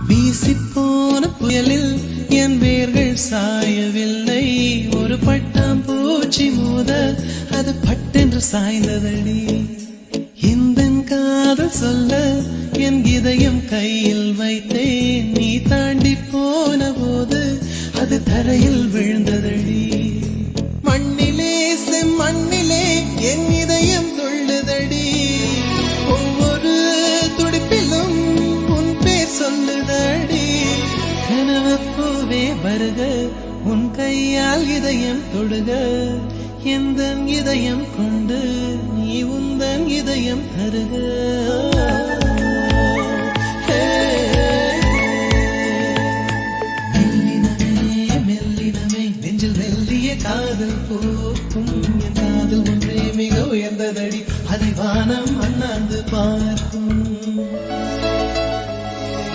வீசிப்போன புயலில் என் வேர்கள் சாயவில்லை. ஒரு பட்டாம் பூச்சி மோத அது பட்டென்று சாய்ந்ததடி. இந்த காதல் சொல்ல என் இதயம் கையில் வைத்தேன். நீ தாண்டி போன போது அது தரையில் விழுந்ததடி. மண்ணிலே செம்மண்ணிலே என் இதயம் துள்ளுதடி. ஒவ்வொரு துடிப்பிலும் உன் பேர் சொல்லுதடி. கனவு பூவே வருக, உன் கையால் இதயம் தொடுக. எந்தன் இதயம் கொண்டு நீ உந்தன் இதயம் தருக.